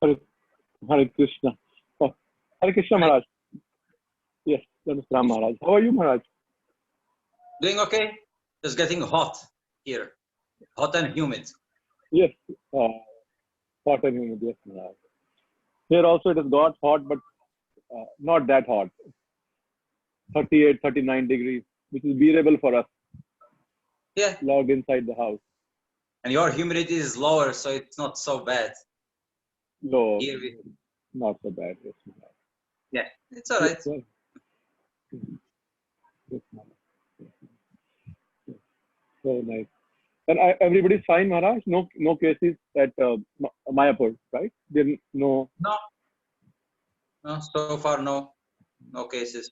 Hare, Hare Krishna. Oh, Hare Krishna Maharaj. Yes, that is Ram Maharaj. How are you, Maharaj? Doing okay. Just getting hot here. Hot and humid. Yes, hot and humid. Yes, Maharaj. Here also it has got hot, but not that hot. 38, 39 degrees, which is bearable for us. Yeah. Log inside the house. And your humidity is lower, so it's not so bad. No, Here not so bad. Yes, Maharaj. Yeah, it's all right. Yes, yes, Maharaj. Yes. So nice. And everybody's fine, Maharaj? No cases at Mayapur, right? No. No, so far no cases.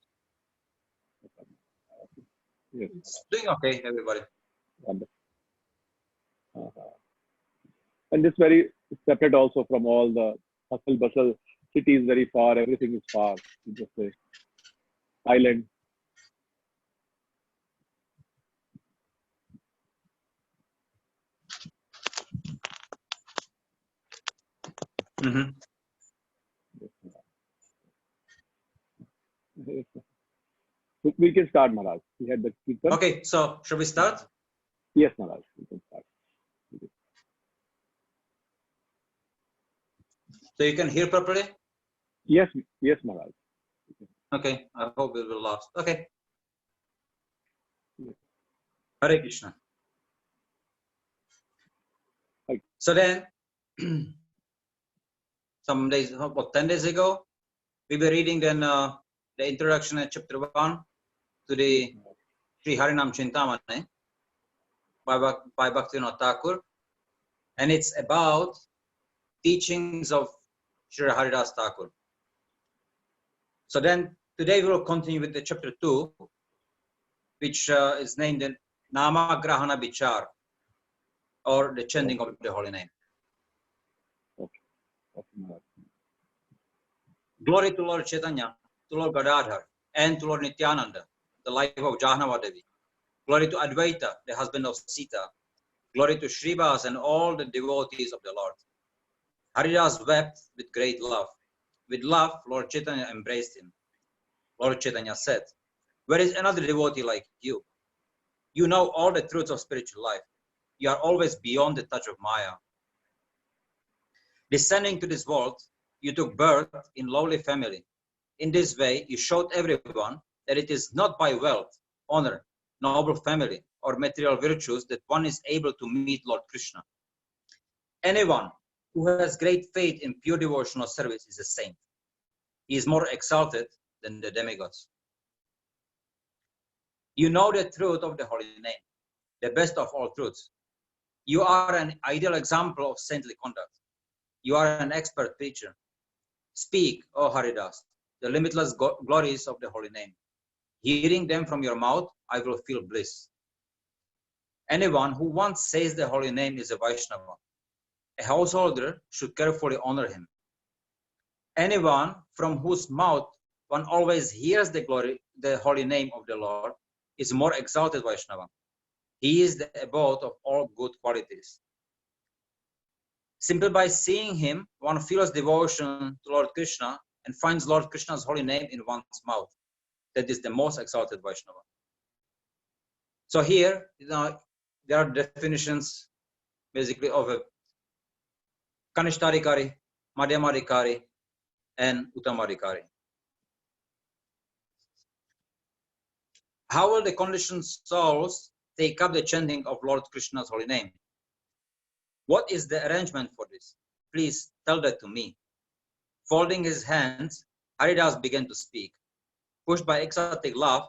Yes. It's doing okay, everybody. Wonderful. And this very separate also from all the hustle bustle. City is very far. Everything is far. You just say island. Mm-hmm. We can start, Maharaj. We had the Kirtan. Okay, so should we start? Yes, Maharaj. We can start. So you can hear properly? Yes, Maharaj. Okay, I hope it will last. Okay. Yes. Hare Krishna. Right. So then, some days, about 10 days ago, we were reading then the introduction at chapter 1 to the Sri Harinaam Cintamani by Bhaktivinoda Thakur, and it's about teachings of Sri Haridas Thakur. So then today we will continue with the chapter 2, which is named the Nama Grahana Vichar, or the chanting of the holy name. Okay. Glory to Lord Chaitanya, to Lord Gadadhar, and to Lord Nityananda, the life of Jahnava-Devi. Glory to Advaita, the husband of Sita. Glory to Shrivas and all the devotees of the Lord. Haridas wept with great love. With love, Lord Chaitanya embraced him. Lord Chaitanya said, "Where is another devotee like you? You know all the truths of spiritual life. You are always beyond the touch of Maya. Descending to this world, you took birth in lowly family. In this way, you showed everyone that it is not by wealth, honor, noble family, or material virtues that one is able to meet Lord Krishna. Anyone who has great faith in pure devotional service is a saint. He is more exalted than the demigods. You know the truth of the holy name, the best of all truths. You are an ideal example of saintly conduct. You are an expert preacher. Speak, O Haridas, the limitless glories of the holy name. Hearing them from your mouth, I will feel bliss. Anyone who once says the holy name is a Vaishnava. A householder should carefully honor him. Anyone from whose mouth one always hears the holy name of the Lord is more exalted Vaishnava. He is the abode of all good qualities. Simply by seeing him, one feels devotion to Lord Krishna and finds Lord Krishna's holy name in one's mouth. That is the most exalted Vaishnava. So here, there are definitions basically of a Kanishtarikari, Madhyamarikari, and Uttamarikari. How will the conditioned souls take up the chanting of Lord Krishna's holy name? What is the arrangement for this? Please tell that to me. Folding his hands, Haridas began to speak. Pushed by ecstatic love,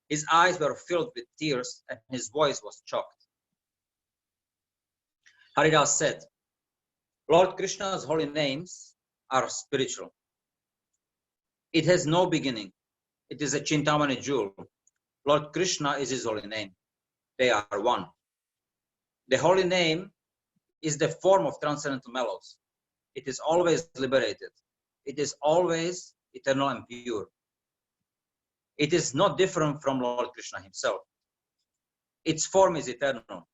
his eyes were filled with tears and his voice was choked. Haridas said, Lord Krishna's holy names are spiritual. It has no beginning. It is a Cintamani jewel. Lord Krishna is his holy name. They are one. The holy name is the form of transcendental mellows. It is always liberated. It is always eternal and pure. It is not different from Lord Krishna himself. Its form is eternal.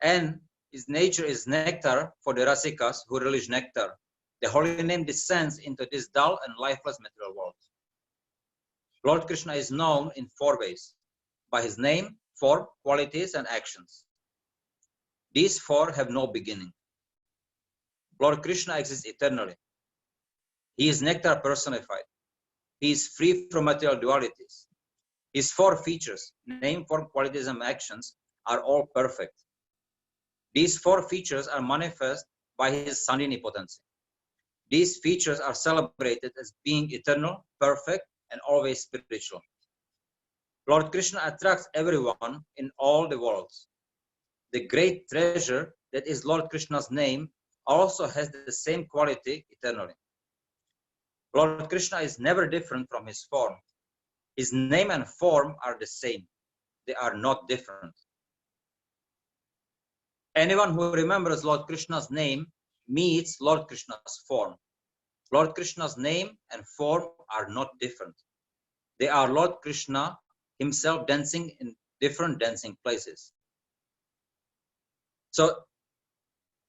And its nature is nectar for the Rasikas who relish nectar. The holy name descends into this dull and lifeless material world. Lord Krishna is known in 4 ways: by his name, form, qualities, and actions. These 4 have no beginning. Lord Krishna exists eternally. He is nectar personified. He is free from material dualities. His 4 features, name, form, qualities, and actions, are all perfect. These 4 features are manifest by his Sandhini potency. These features are celebrated as being eternal, perfect, and always spiritual. Lord Krishna attracts everyone in all the worlds. The great treasure that is Lord Krishna's name also has the same quality eternally. Lord Krishna is never different from his form. His name and form are the same. They are not different. Anyone who remembers Lord Krishna's name meets Lord Krishna's form. Lord Krishna's name and form are not different. They are Lord Krishna himself dancing in different dancing places. So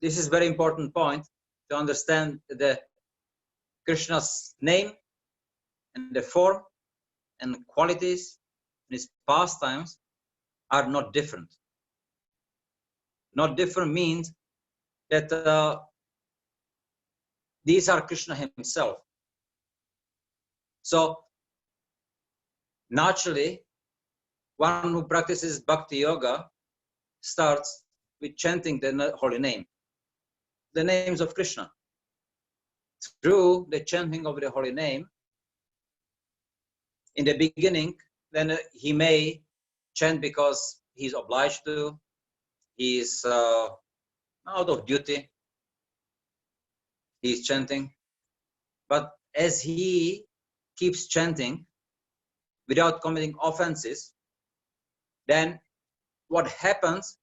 this is a very important point to understand the Krishna's name and the form and qualities and his pastimes are not different. Not different means that these are Krishna himself. So naturally, one who practices bhakti yoga starts with chanting the holy name, the names of Krishna. Through the chanting of the holy name, in the beginning, then he may chant because he's obliged to, he is out of duty, he is chanting. But as he keeps chanting without committing offenses, then what happens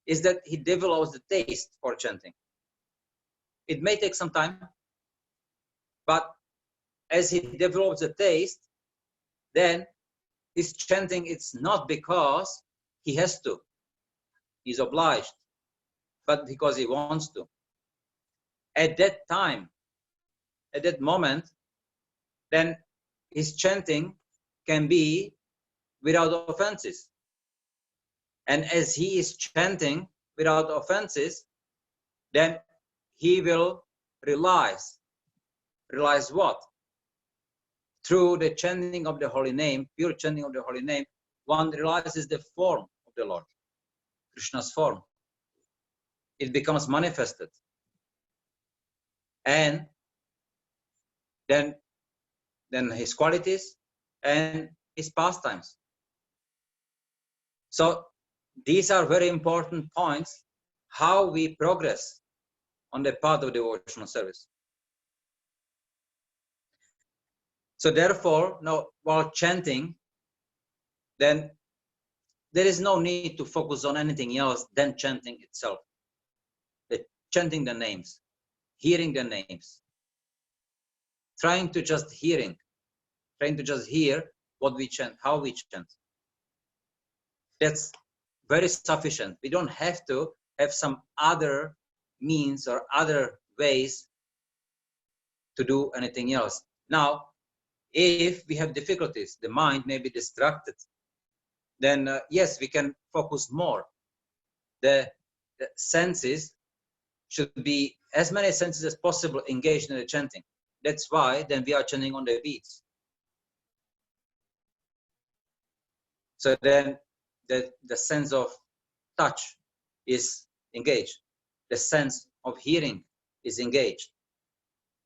is that he develops the taste for chanting. It may take some time, but as he develops the taste, then his chanting, it's not because he has to, he's obliged, but because he wants to. At that time, at that moment, then his chanting can be without offenses. And as he is chanting without offenses, then he will realize what? Through the chanting of the holy name, pure chanting of the holy name, one realizes the form of the Lord, Krishna's form. It becomes manifested. And then his qualities and his pastimes. So these are very important points, how we progress on the path of devotional service. So therefore, now while chanting, then there is no need to focus on anything else than chanting itself. Chanting the names, hearing the names, trying to just hear what we chant, how we chant. That's very sufficient. We don't have to have some other means or other ways to do anything else. Now, if we have difficulties, the mind may be distracted, then yes, we can focus more. The senses should be as many senses as possible engaged in the chanting. That's why then we are chanting on the beats. So then the sense of touch is engaged. The sense of hearing is engaged.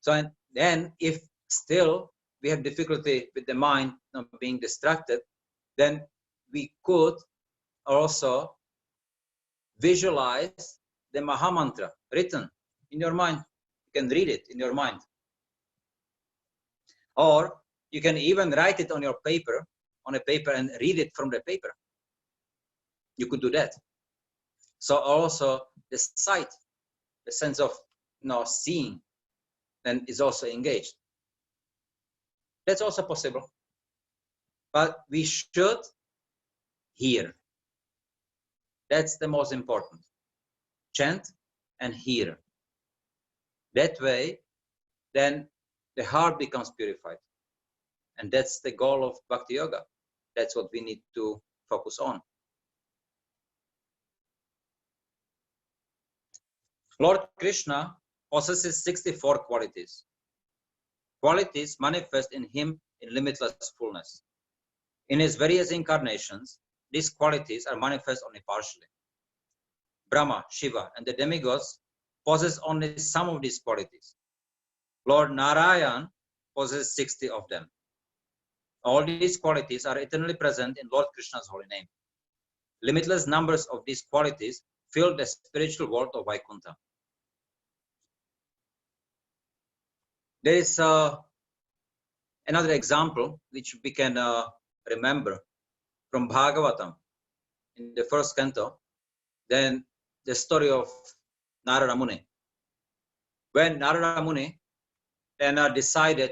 So and then if still we have difficulty with the mind not being distracted, then we could also visualize the Maha Mantra written in your mind. You can read it in your mind. Or you can even write it on your paper, on a paper, and read it from the paper. You could do that. So also the sight, the sense of seeing, then is also engaged. That's also possible. But we should hear. That's the most important. Chant and hear. That way, then the heart becomes purified. And that's the goal of Bhakti Yoga. That's what we need to focus on. Lord Krishna possesses 64 qualities. Qualities manifest in him in limitless fullness. In his various incarnations, these qualities are manifest only partially. Brahma, Shiva, and the demigods possess only some of these qualities. Lord Narayan possesses 60 of them. All these qualities are eternally present in Lord Krishna's holy name. Limitless numbers of these qualities fill the spiritual world of Vaikuntha. There is another example which we can remember from Bhagavatam in the first canto, then the story of Narada Muni. When Narada Muni then decided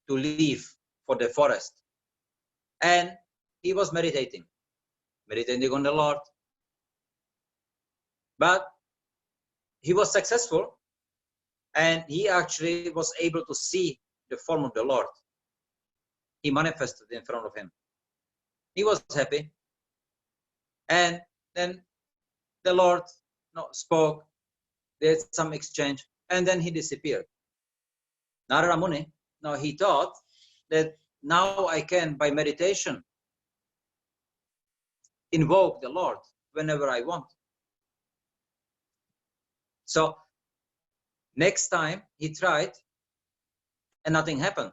to leave for the forest, and he was meditating on the Lord, but he was successful, and he actually was able to see the form of the Lord. He manifested in front of him. He was happy, and then the Lord spoke. There's some exchange, and then he disappeared. Narada Muni, he thought that now I can, by meditation, invoke the Lord whenever I want. So next time he tried, and nothing happened.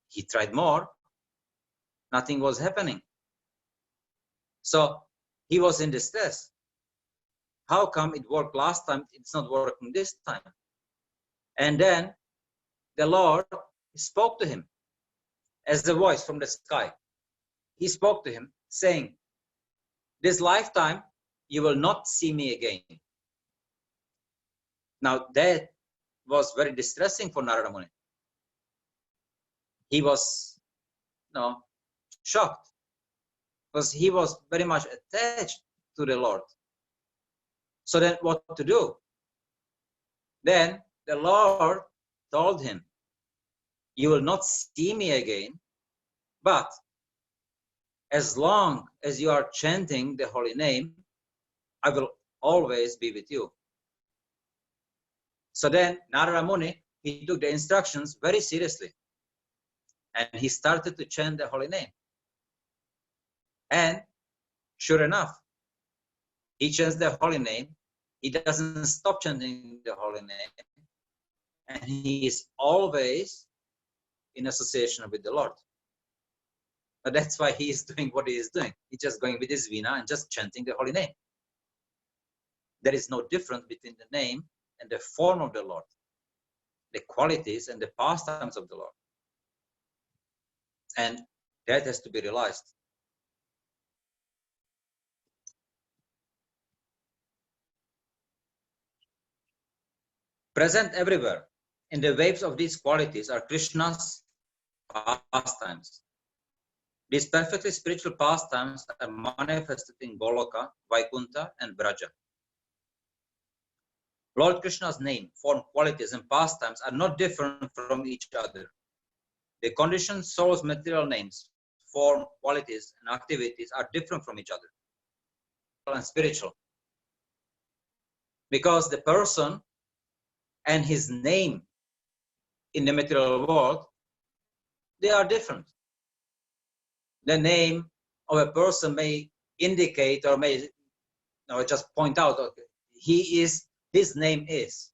He tried more, nothing was happening. So he was in distress. How come it worked last time, it's not working this time? And then the Lord spoke to him as a voice from the sky. He spoke to him saying, this lifetime you will not see me again. Now that was very distressing for Narada Muni. He was shocked, because he was very much attached to the Lord. So then what to do? Then the Lord told him, you will not see me again, but as long as you are chanting the holy name, I will always be with you. So then Narada Muni, he took the instructions very seriously, and he started to chant the holy name. And sure enough, he chants the holy name. He doesn't stop chanting the holy name, and he is always in association with the Lord. But that's why he is doing what he is doing. He's just going with his veena and just chanting the holy name. There is no difference between the name and the form of the Lord, the qualities and the pastimes of the Lord. And that has to be realized. Present everywhere in the waves of these qualities are Krishna's pastimes. These perfectly spiritual pastimes are manifested in Goloka, Vaikuntha, and Braja. Lord Krishna's name, form, qualities, and pastimes are not different from each other. The conditioned soul's material names, form, qualities, and activities are different from each other, and spiritual. Because the person and his name in the material world, they are different. The name of a person may indicate or may just point out, okay, his name is,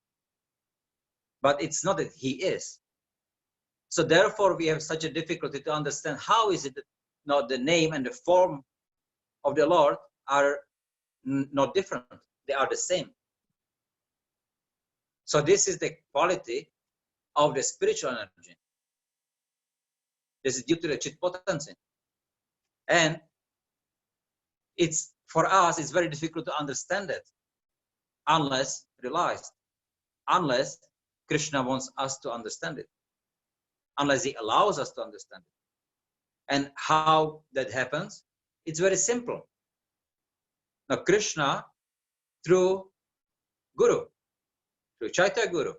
but it's not that he is. So therefore, we have such a difficulty to understand how is it that the name and the form of the Lord are not different. They are the same. So this is the quality of the spiritual energy. This is due to the chit potency. And it's, for us, it's very difficult to understand it unless realized, unless Krishna wants us to understand it, unless he allows us to understand it. And how that happens, it's very simple. Now Krishna, through Guru, through Chaitya Guru,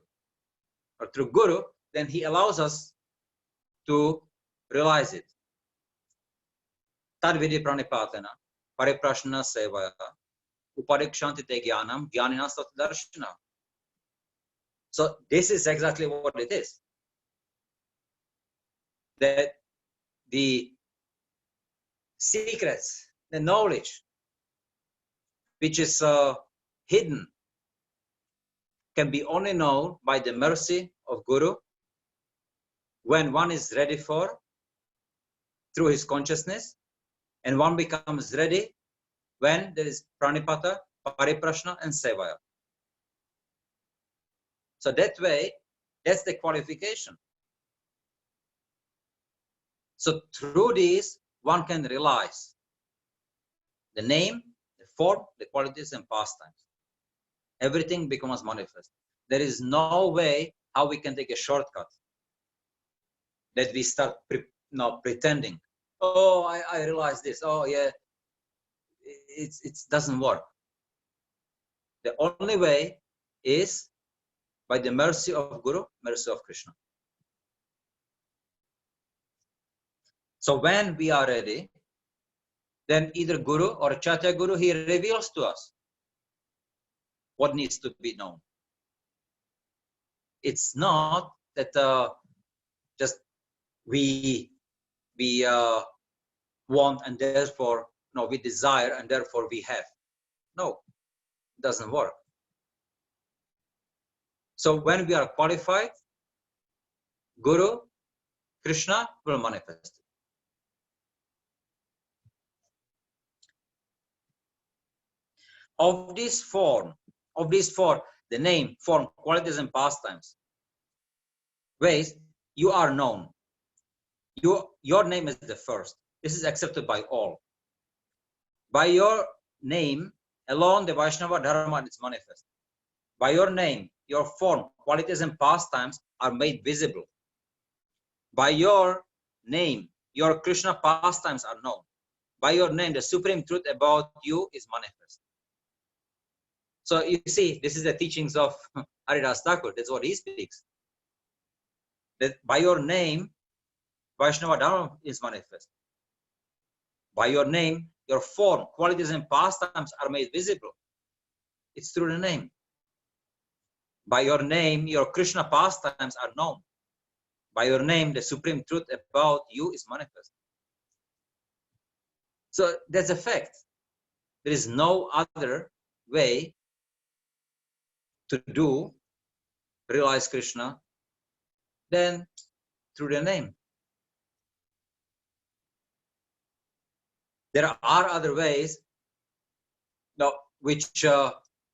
or through Guru, then he allows us to realize it. Tad vidhi pranipatena, pariprashna sevaya, uparikshanti te jnanam, jnanina sat darshana. So this is exactly what it is. That the secrets, the knowledge, which is hidden, can be only known by the mercy of Guru when one is ready for, through his consciousness, and one becomes ready when there is pranipata, pariprashna, and sevaya. So that way, that's the qualification. So through these, one can realize the name, the form, the qualities, and pastimes. Everything becomes manifest. There is no way how we can take a shortcut that we start pretending. Oh, I realize this. Oh, yeah. It doesn't work. The only way is by the mercy of Guru, mercy of Krishna. So when we are ready, then either Guru or Chaitya Guru, he reveals to us what needs to be known. It's not that just we want and therefore we desire and therefore we have. No, it doesn't work. So when we are qualified, Guru, Krishna will manifest. Of these four, the name, form, qualities, and pastimes, ways you are known. Your name is the first. This is accepted by all. By your name alone, the Vaishnava Dharma is manifest. By your name, your form, qualities, and pastimes are made visible. By your name, your Krishna pastimes are known. By your name, the supreme truth about you is manifest. So you see, this is the teachings of Haridas Thakur. That's what he speaks. That by your name, Vaishnava Dharma is manifest. By your name, your form, qualities, and pastimes are made visible. It's through the name. By your name, your Krishna pastimes are known. By your name, the supreme truth about you is manifest. So that's a fact. There is no other way to realize Krishna than through the name. There are other ways which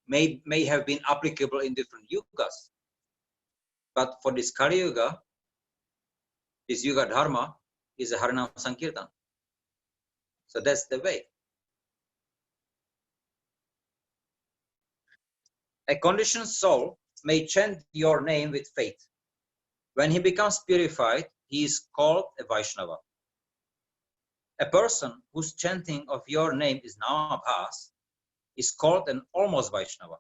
may have been applicable in different yugas. But for this Kali Yuga, this Yuga Dharma is a Harinaam Sankirtan. So that's the way. A conditioned soul may chant your name with faith. When he becomes purified, he is called a Vaishnava. a person whose chanting of your name is Namabhas is called an almost Vaishnava.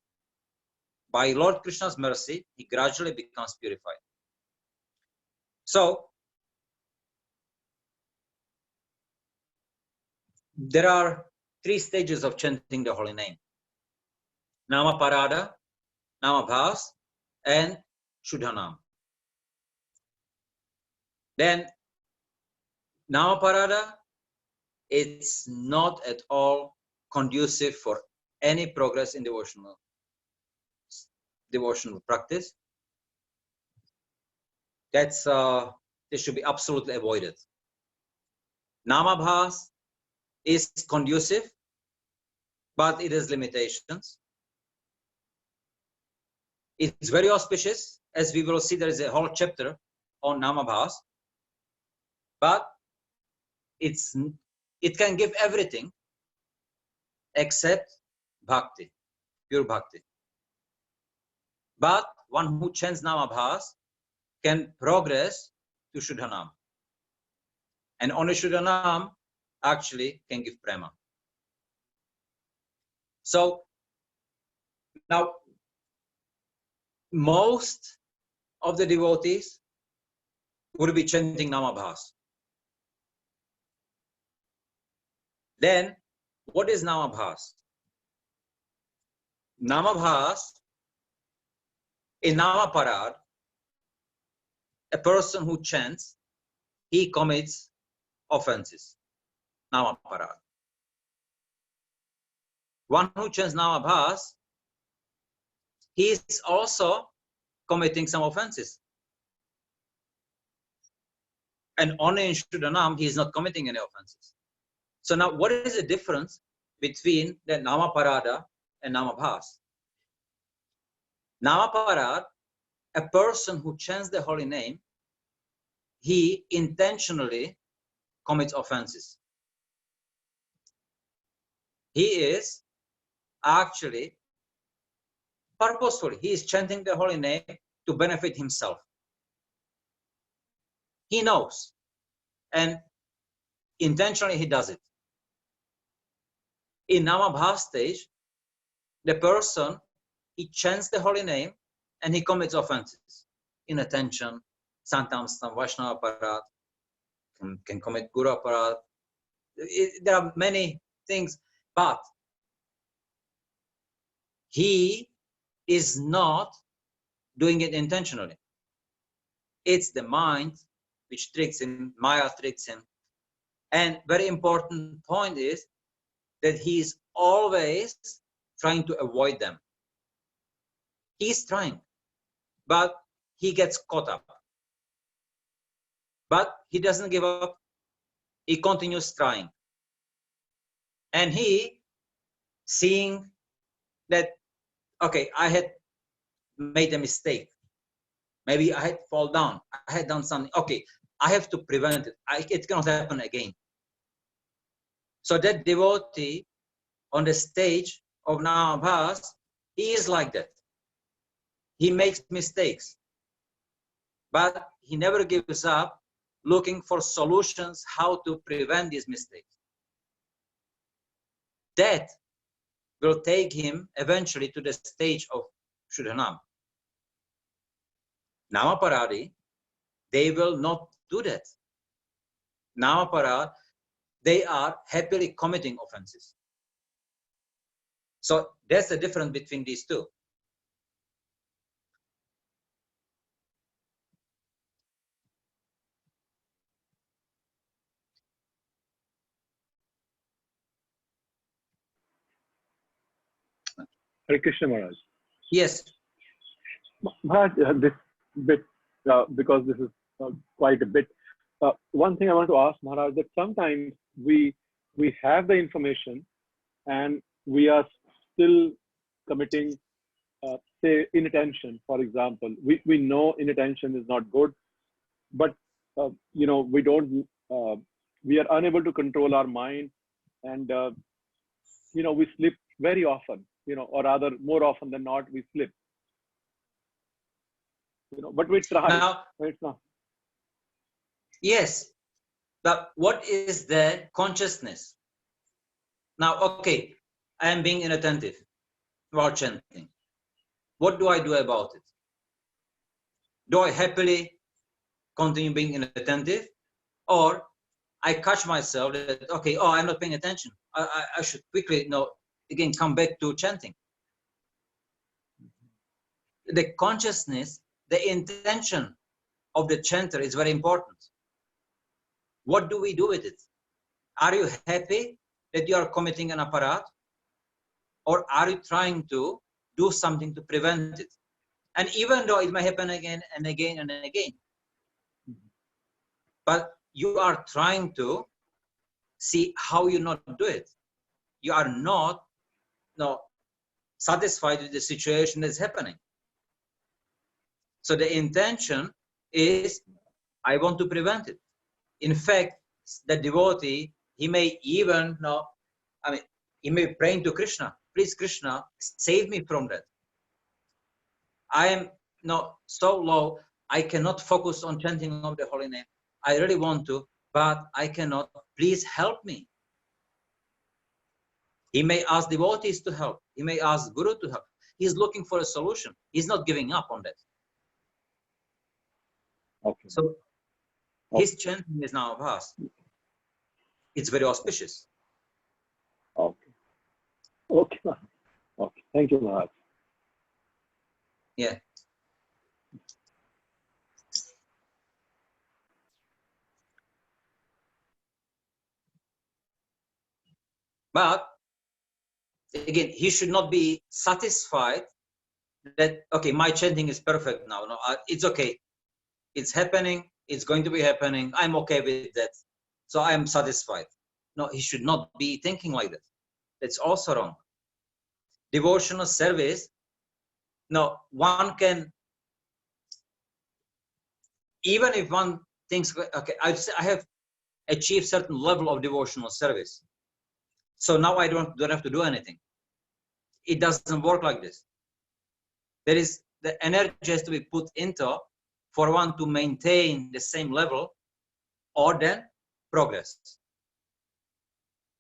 By Lord Krishna's mercy, he gradually becomes purified. So, there are 3 stages of chanting the holy name: Nama Parada, Nama Bhas, and Shuddhanam. Then, Nama Parada, it's not at all conducive for any progress in devotional practice. This should be absolutely avoided. Nama Bhas is conducive, but it has limitations. It's very auspicious, as we will see. There is a whole chapter on Namabhas, but it can give everything except bhakti, pure bhakti. But one who chants Namabhas can progress to Shuddhanam, and only Shuddhanam actually can give prema. So now, most of the devotees would be chanting Namabhas. Then, what is Namabhas? Namabhas, in Namaparad, a person who chants, he commits offenses. Namaparad. One who chants Namabhas, he is also committing some offenses. And only in Shuddhanam, he is not committing any offenses. So now, what is the difference between the Namaparada and Namabhas? Namaparad, a person who chants the holy name, he intentionally commits offenses. He is actually purposefully, he is chanting the holy name to benefit himself. He knows, and intentionally he does it. In Namabhas stage, the person, he chants the holy name and he commits offenses. Inattention, sometimes some Vaishnava aparat, can commit Guru aparat. There are many things, but he is not doing it intentionally. It's the mind which tricks him, Maya tricks him. And very important point is that he is always trying to avoid them. He's trying, but he gets caught up. But he doesn't give up. He continues trying. And he, seeing that, okay, I had made a mistake. Maybe I had fallen down. I had done something. Okay, I have to prevent it. It cannot happen again. So that devotee on the stage of Namabhas, he is like that. He makes mistakes, but he never gives up looking for solutions how to prevent these mistakes. That will take him eventually to the stage of Shuddhanam. Namaparadi, they will not do that. Namaparad, they are happily committing offenses. So that's the difference between these two. Hare Krishna Maharaj. Yes. Maharaj, this bit, because this is quite a bit. One thing I want to ask Maharaj, that sometimes we have the information and we are still committing, say, inattention, for example. We know inattention is not good, but we don't. We are unable to control our mind, and we slip very often. Or rather, more often than not, we slip. But we try. Now, It's not. yes, But what is the consciousness? Now, okay, I am being inattentive while chanting. What do I do about it? Do I happily continue being inattentive, or I catch myself that, okay, oh, I'm not paying attention. I should quickly, again, come back to chanting. The consciousness, the intention of the chanter is very important. What do we do with it? Are you happy that you are committing an apparat, or are you trying to do something to prevent it? And even though it may happen again and again and again, but you are trying to see how you not do it. You are not satisfied with the situation that's happening. So the intention is, I want to prevent it. In fact, the devotee, he may even, he may be praying to Krishna, please Krishna, save me from that. I am so low, I cannot focus on chanting of the holy name. I really want to, but I cannot. Please help me. He may ask devotees to help. He may ask Guru to help. He's looking for a solution. He's not giving up on that. Okay. So his chanting is now vast. It's very auspicious. Okay. Okay. Okay. Thank you, Maharaj. Yeah. But again, he should not be satisfied that, okay, my chanting is perfect now. No, it's okay. It's happening. It's going to be happening. I'm okay with that. So I am satisfied. No, he should not be thinking like that. That's also wrong. Devotional service, no, one can, even if one thinks, okay, I have achieved certain level of devotional service, so now I don't have to do anything. It doesn't work like this. There is, the energy has to be put into for one to maintain the same level or then progress.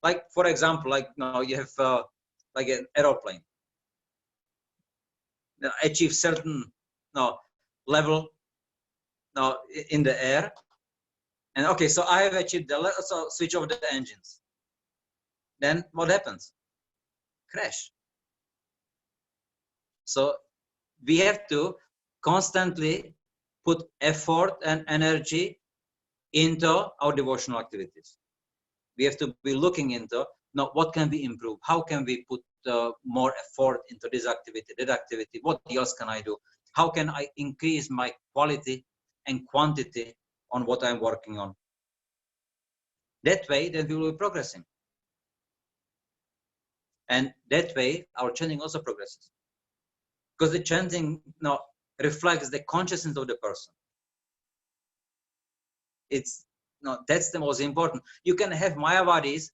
Like, for example, like now you have like an aeroplane. Now, achieve certain level now in the air, and okay, so I have achieved the level, so switch off the engines. Then what happens? Crash. So we have to constantly put effort and energy into our devotional activities. We have to be looking into what can we improve, how can we put more effort into this activity, that activity, what else can I do, how can I increase my quality and quantity on what I'm working on. That way, then we will be progressing. And that way, our chanting also progresses. Because the chanting reflects the consciousness of the person. It's that's the most important. You can have Mayavadis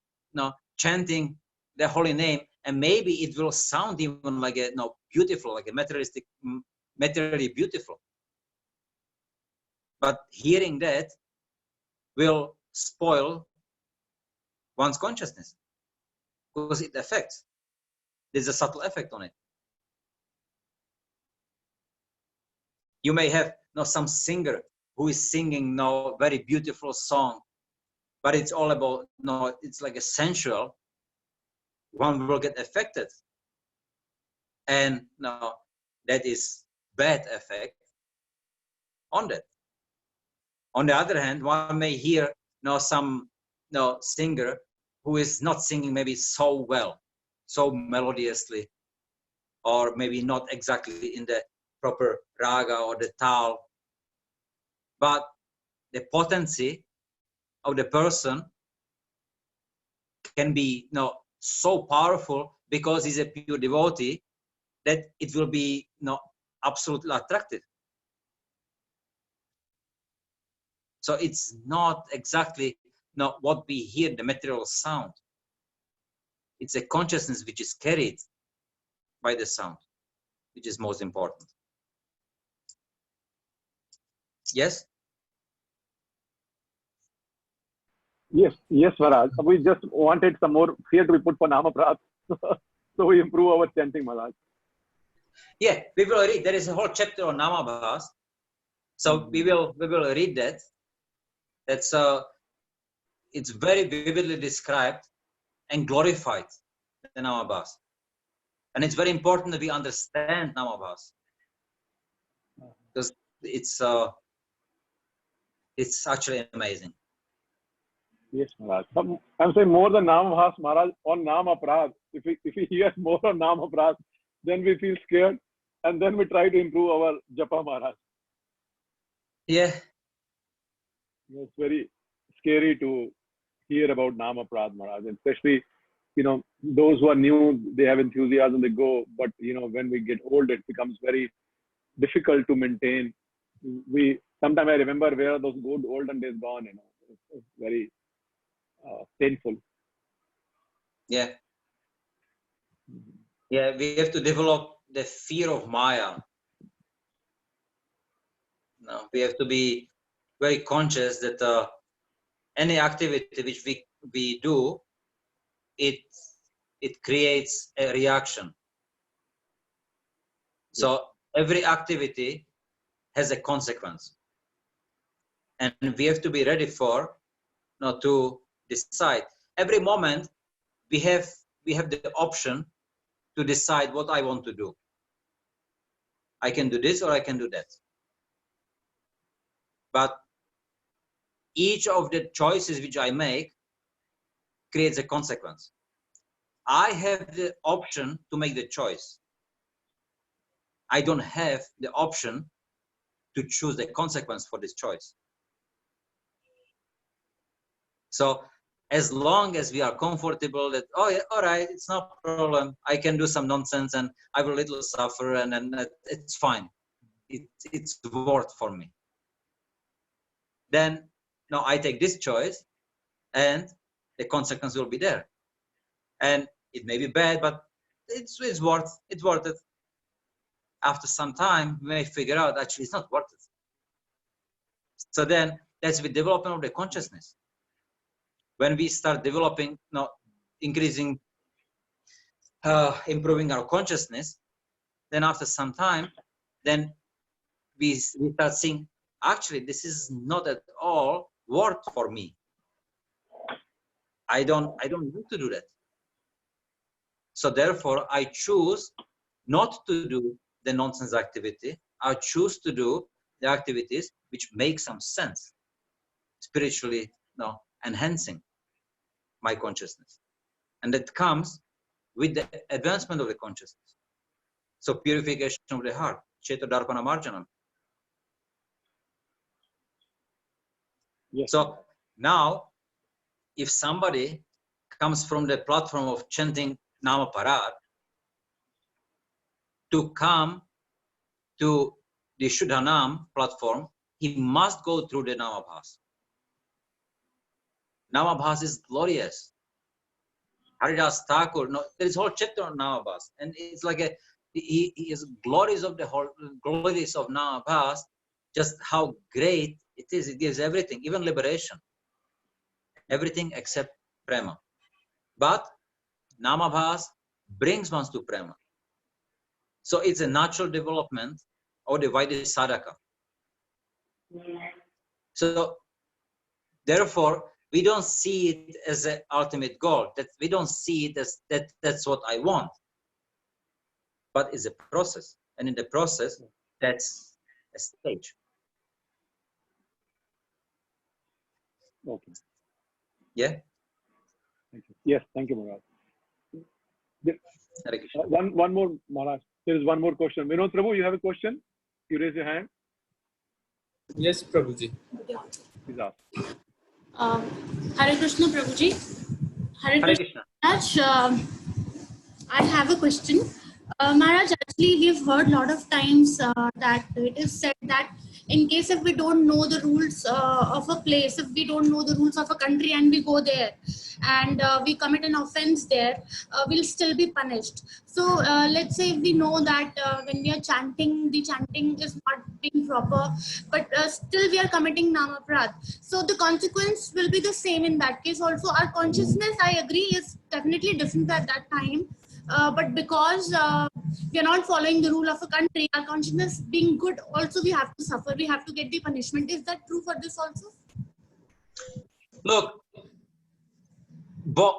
chanting the holy name, and maybe it will sound even like a beautiful, like a materially beautiful. But hearing that will spoil one's consciousness because it affects. There's a subtle effect on it. You may have some singer who is singing very beautiful song, but it's all about it's like a sensual. One will get affected, and that is bad effect on that. On the other hand, one may hear some singer who is not singing maybe so well, so melodiously, or maybe not exactly in the proper raga or the tal, but the potency of the person can be so powerful because he's a pure devotee that it will be absolutely attractive. So it's not exactly what we hear, the material sound. It's a consciousness which is carried by the sound, which is most important. Yes? Yes, Maharaj. We just wanted some more fear to be put for Nama Prat. So we improve our chanting, Maharaj. Yeah, we will read. There is a whole chapter on Namabhas. So we will read that. That's it's very vividly described and glorified, the Namabhas. And it's very important that we understand Namabhas. Because it's actually amazing. Yes, Maharaj. I'm saying more than Namabhas, Maharaj, on Nama Prat. If we hear more on Nama Prat, then we feel scared, and then we try to improve our Japa, Maharaj. Yeah. It's very scary to hear about Nama Prat, Maharaj, and especially, those who are new, they have enthusiasm, they go, but, when we get old, it becomes very difficult to maintain. Sometimes I remember where are those good olden days gone, it's very painful. Yeah. Yeah, we have to develop the fear of Maya. No, we have to be very conscious that any activity which we do, it creates a reaction. So every activity has a consequence, and we have to be ready for to decide. Every moment we have the option to decide what I want to do. I can do this or I can do that. But each of the choices which I make creates a consequence. I have the option to make the choice. I don't have the option to choose the consequence for this choice. So as long as we are comfortable that, oh yeah, all right, it's no problem, I can do some nonsense and I will little suffer and it's fine. It's worth for me. Then no, I take this choice and the consequence will be there. And it may be bad, but it's worth it. After some time, we may figure out actually it's not worth it. So then that's the development of the consciousness. When we start developing, increasing, improving our consciousness, then after some time, then we start seeing, actually, this is not at all worth for me. I don't need to do that. So therefore, I choose not to do the nonsense activity. I choose to do the activities which make some sense, spiritually, enhancing my consciousness. And that comes with the advancement of the consciousness. So purification of the heart, Cheta Darpana Marjanam. Yes. So now, if somebody comes from the platform of chanting Nama Parat to come to the Shuddhanam platform, he must go through the Namabhas. Namabhas is glorious. Haridas Thakur, there is a whole chapter on Namabhas, and it's like he is glories of the whole glories of Namabhas, just how great it is. It gives everything, even liberation, everything except prema. But Namabhas brings one to prema. So it's a natural development of the Vaidhi sadhaka. So therefore, we don't see it as an ultimate goal. That we don't see it as that's what I want. But it's a process, and in the process, that's a stage. Okay. Yeah. Thank you. Yes, thank you, Maharaj. One more, Maharaj. There is one more question. Vinod Prabhu, you have a question? You raise your hand. Yes, Prabhuji. Please ask. Hare Krishna, Prabhuji. Hare Krishna. I have a question. Maharaj, actually, we've heard a lot of times that it is said that in case if we don't know the rules of a place, if we don't know the rules of a country and we go there and we commit an offense there, we'll still be punished. So let's say if we know that when we are chanting, the chanting is not being proper, but still we are committing namaprad. So the consequence will be the same in that case also. Our consciousness, I agree, is definitely different at that time. But because we are not following the rule of a country, our consciousness being good, also we have to suffer, we have to get the punishment. Is that true for this also? Look,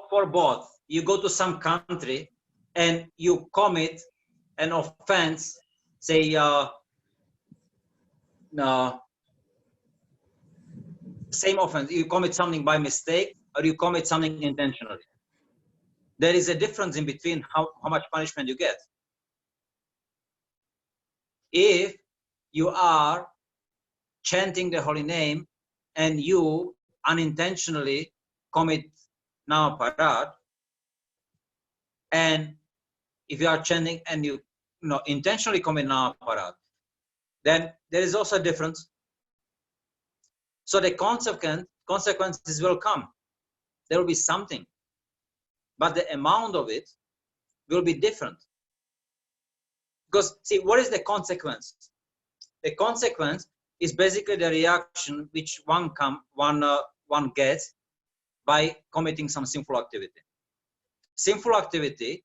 for both, you go to some country and you commit an offense, say, same offense, you commit something by mistake or you commit something intentionally. There is a difference in between how much punishment you get. If you are chanting the holy name and you unintentionally commit namaparad, and if you are chanting and you intentionally commit namaparad, then there is also a difference. So the consequences will come. There will be something, but the amount of it will be different. Because see, what is the consequence? The consequence is basically the reaction which one gets by committing some sinful activity. Sinful activity,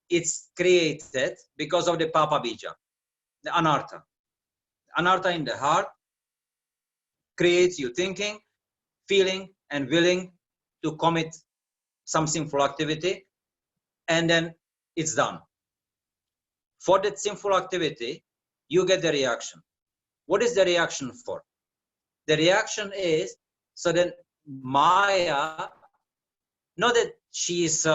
it's created because of the papa bija, the anartha. Anartha in the heart creates you thinking, feeling, and willing to commit some sinful activity, and then it's done. For that sinful activity, you get the reaction. What is the reaction for? The reaction is, so then Maya, not that she's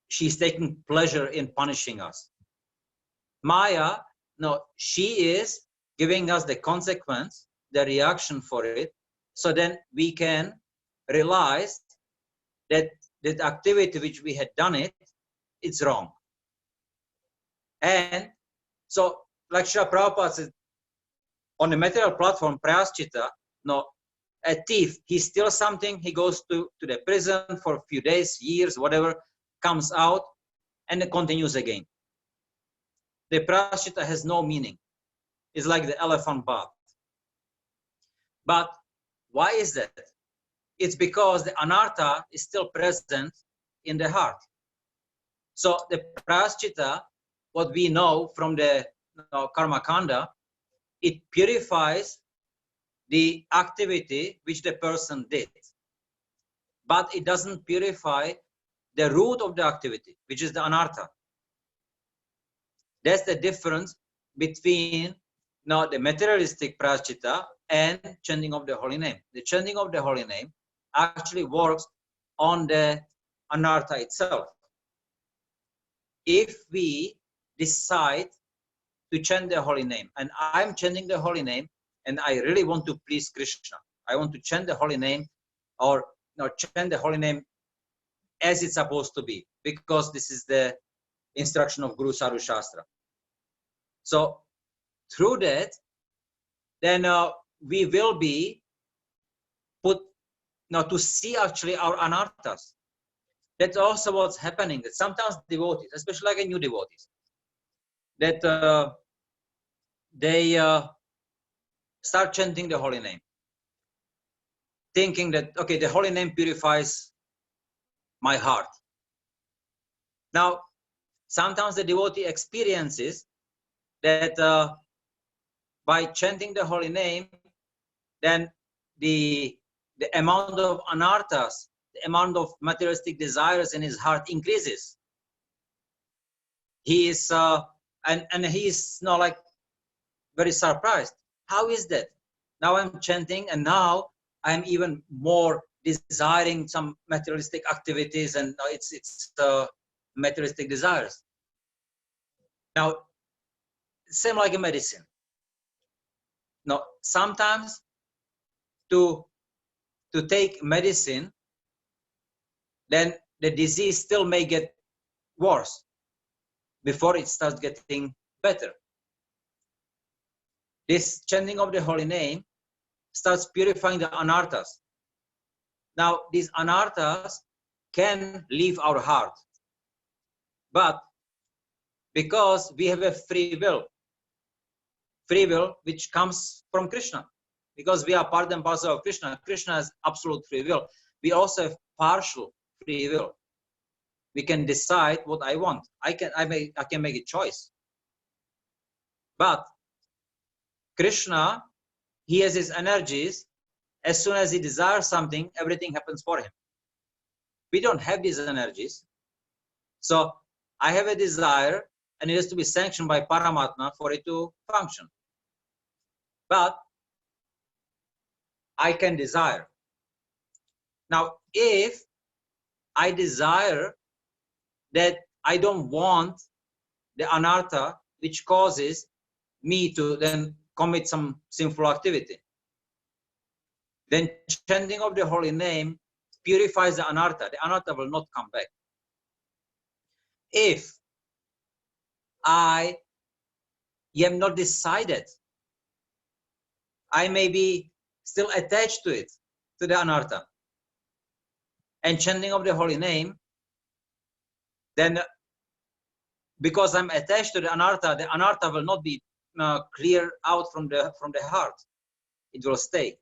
she's taking pleasure in punishing us. Maya, no, she is giving us the consequence, the reaction for it, so then we can realize that that activity which we had done it's wrong. And so, like Srila Prabhupada said, on the material platform, prayaschita, a thief, he steals something, he goes to the prison for a few days, years, whatever, comes out, and it continues again. The prayaschita has no meaning. It's like the elephant bath. But why is that? It's because the anartha is still present in the heart. So the prayaschita, what we know from the karma kanda, it purifies the activity which the person did, but it doesn't purify the root of the activity, which is the anartha. That's the difference between the materialistic prayaschita and chanting of the holy name. The chanting of the holy name actually works on the anartha itself. If we decide to chant the holy name, and I'm chanting the holy name, and I really want to please Krishna, I want to chant the holy name, or chant the holy name as it's supposed to be, because this is the instruction of Guru Sadhu Shastra. So through that, then we will be put to see actually our anarthas. That's also what's happening, that sometimes devotees, especially like new devotees, that they start chanting the holy name, thinking that, okay, the holy name purifies my heart. Now, sometimes the devotee experiences that by chanting the holy name, then the amount of anarthas, the amount of materialistic desires in his heart increases. He is and he is not like very surprised. How is that? Now I'm chanting, and now I'm even more desiring some materialistic activities, and it's materialistic desires. Now, same like in medicine. Now, sometimes to take medicine, then the disease still may get worse. before it starts getting better. This chanting of the holy name starts purifying the anarthas. Now, these anarthas can leave our heart, but because we have a free will which comes from Krishna, because we are part and parcel of Krishna. Krishna has absolute free will. We also have partial free will. We can decide what I want. I can make a choice. But Krishna, he has his energies. As soon as he desires something, everything happens for him. We don't have these energies. So I have a desire, and it has to be sanctioned by Paramatma for it to function. But I can desire. Now, if I desire that I don't want the anartha which causes me to then commit some sinful activity, then chanting of the holy name purifies the anartha. The anartha will not come back. If I am not decided, I may be still attached to it, to the anartha. And chanting of the holy name, then because I'm attached to the anartha will not be cleared out from the heart. It will stay.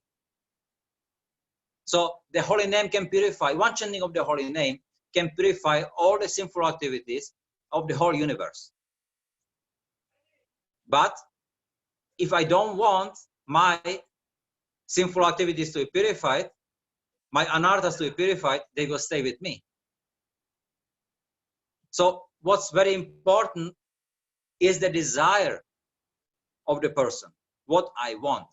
So the holy name can purify. One chanting of the holy name can purify all the sinful activities of the whole universe. But if I don't want my sinful activities to be purified, my anarthas to be purified, they will stay with me. So what's very important is the desire of the person, what I want.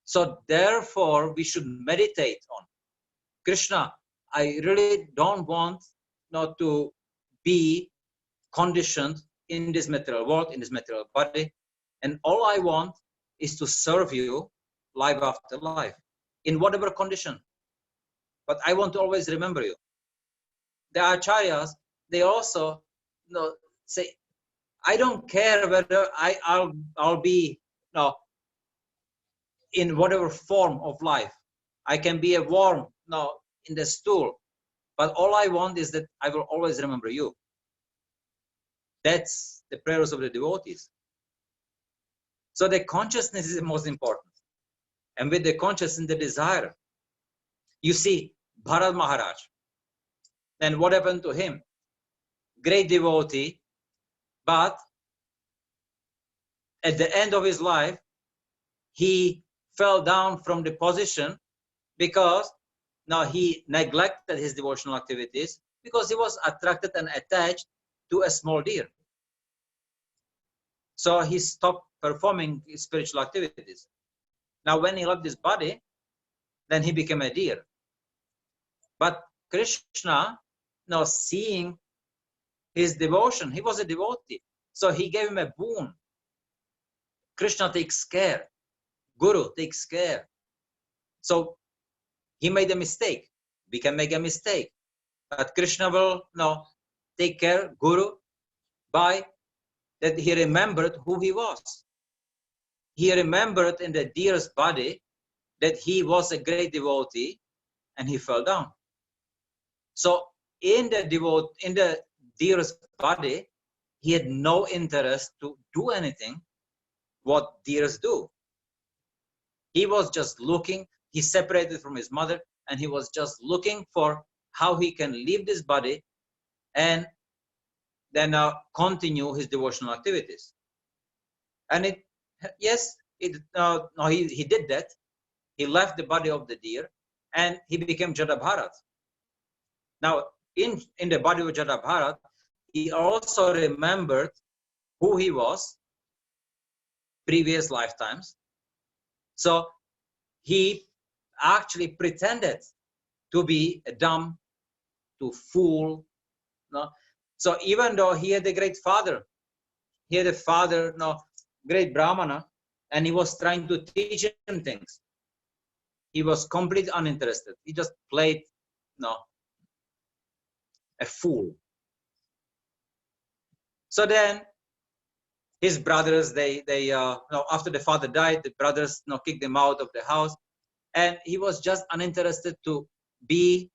So therefore, we should meditate on Krishna. I really don't want not to be conditioned in this material world, in this material body. And all I want is to serve you life after life, in whatever condition. But I want to always remember you. The acharyas, they also say, I don't care whether I'll be in whatever form of life. I can be a worm in the stool, but all I want is that I will always remember you. That's the prayers of the devotees. So the consciousness is the most important. And with the consciousness, the desire. You see, Bharat Maharaj, then what happened to him? Great devotee, but at the end of his life, he fell down from the position because now he neglected his devotional activities because he was attracted and attached to a small deer. So he stopped performing his spiritual activities. Now when he left his body, then he became a deer. But Krishna, now seeing his devotion, he was a devotee. So he gave him a boon. Krishna takes care. Guru takes care. So he made a mistake. We can make a mistake. But Krishna will take care, Guru, by that he remembered who he was. He remembered in the deer's body that he was a great devotee and he fell down. So in the deer's body, he had no interest to do anything what deers do. He was just looking, he separated from his mother, and he was just looking for how he can leave this body and then continue his devotional activities. And he did that. He left the body of the deer and he became Jadabharat. Now, in the body of Jadabharat, he also remembered who he was, previous lifetimes. So he actually pretended to be a dumb, to fool. So even though he had a great father, great Brahmana, and he was trying to teach him things, he was completely uninterested. He just played a fool. So then his brothers, after the father died, the brothers kicked him out of the house, and he was just uninterested to be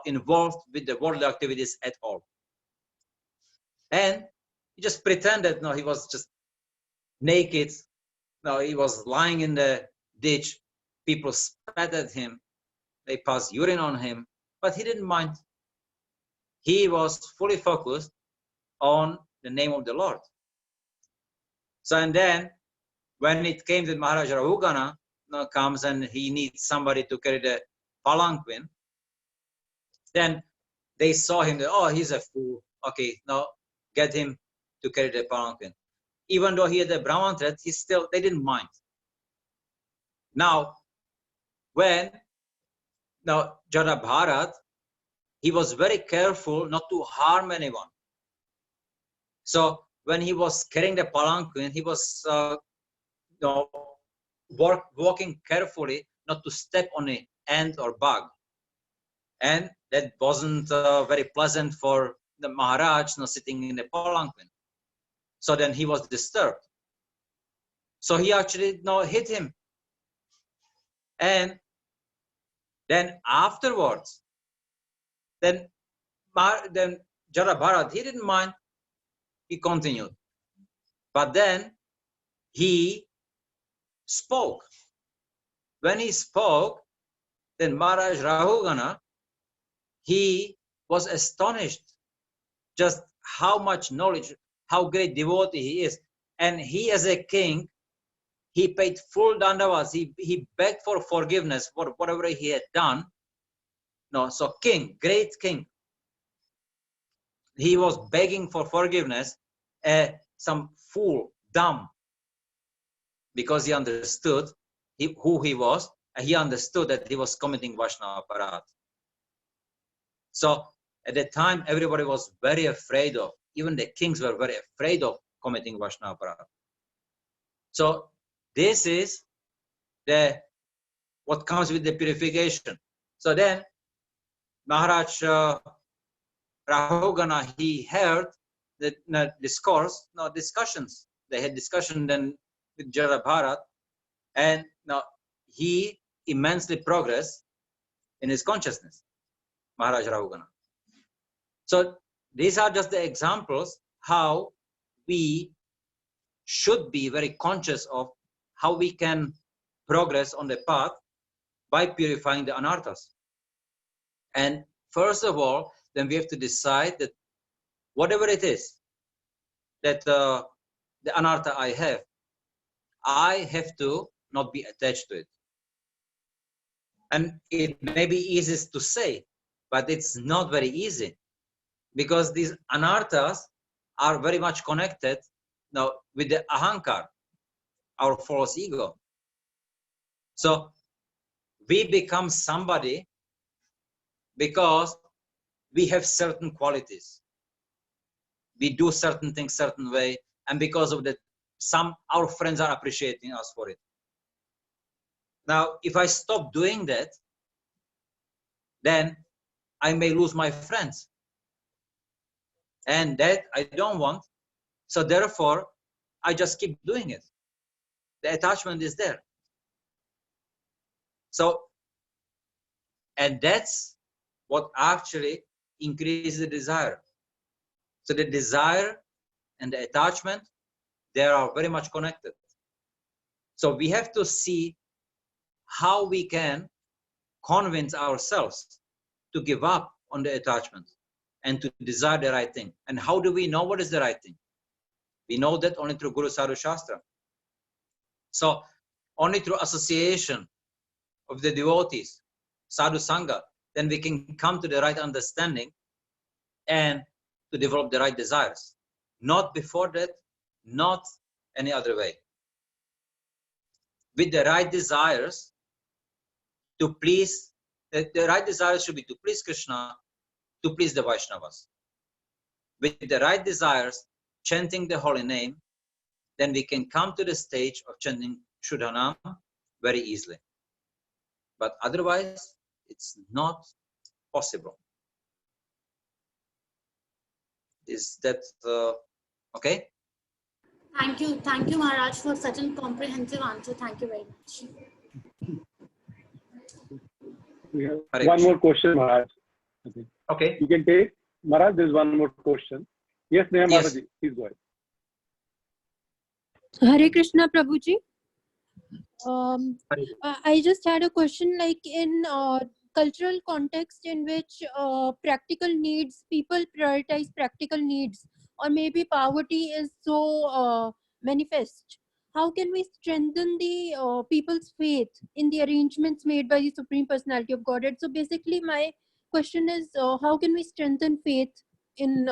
involved with the worldly activities at all. And he just pretended he was just naked. He was lying in the ditch. People spat at him. They passed urine on him, but he didn't mind. He was fully focused on the name of the Lord. So, and then when it came to Maharaj Rahugana comes and he needs somebody to carry the palanquin, then they saw him, oh, he's a fool. Okay, now get him to carry the palanquin. Even though he had the Brahman thread, they didn't mind. Now, when Jada Bharat, he was very careful not to harm anyone. So when he was carrying the palanquin, he was walking carefully not to step on an ant or bug. And that wasn't very pleasant for the Maharaj sitting in the palanquin. So then he was disturbed. So he actually hit him. And then afterwards, then Jada Bharat, he didn't mind. He continued. But then he spoke. When he spoke, then Maharaj Rahugana, he was astonished just how much knowledge, how great devotee he is. And he, as a king, he paid full dandavas. He begged for forgiveness for whatever he had done. So king, great king, he was begging for forgiveness. Some fool, dumb, because he understood who he was, and he understood that he was committing Vaishnava Aparadh. So at that time, everybody was very afraid of, even the kings were very afraid of committing Vaishnava Aparadh. So this is what comes with the purification. So then Maharaj Rahugana, he heard the discussions. They had discussion then with Jada Bharat, and now he immensely progressed in his consciousness, Maharaj Rahugana. So these are just the examples how we should be very conscious of how we can progress on the path by purifying the anarthas. And first of all, then we have to decide that whatever it is that the anartha I have to not be attached to it. And it may be easy to say, but it's not very easy, because these anarthas are very much connected with the ahankar, our false ego. So we become somebody because we have certain qualities. We do certain things certain way, and because of that, our friends are appreciating us for it. Now, if I stop doing that, then I may lose my friends. And that I don't want. So therefore, I just keep doing it. The attachment is there. So, and that's what actually increases the desire. So the desire and the attachment, they are very much connected. So we have to see how we can convince ourselves to give up on the attachment and to desire the right thing. And how do we know what is the right thing? We know that only through Guru Sadhu Shastra. So only through association of the devotees, Sadhu Sangha, then we can come to the right understanding and to develop the right desires. Not before that, not any other way. With the right desires, to please, the right desires should be to please Krishna, to please the Vaishnavas. With the right desires, chanting the holy name, then we can come to the stage of chanting Shuddhanam very easily. But otherwise, it's not possible. Is that Okay? Thank you, Maharaj, for such a comprehensive answer. Thank you very much. We have Hare one Krishna. more question, Maharaj. Okay. Okay. You can take. Maharaj, there's one more question. Yes, Neha Yes. Mataji, please go ahead. Hare Krishna, Prabhuji. Hare I just had a question, like in cultural context in which practical needs, people prioritize practical needs, or maybe poverty is so manifest. How can we strengthen the people's faith in the arrangements made by the Supreme Personality of Godhead? So basically, my question is, how can we strengthen faith in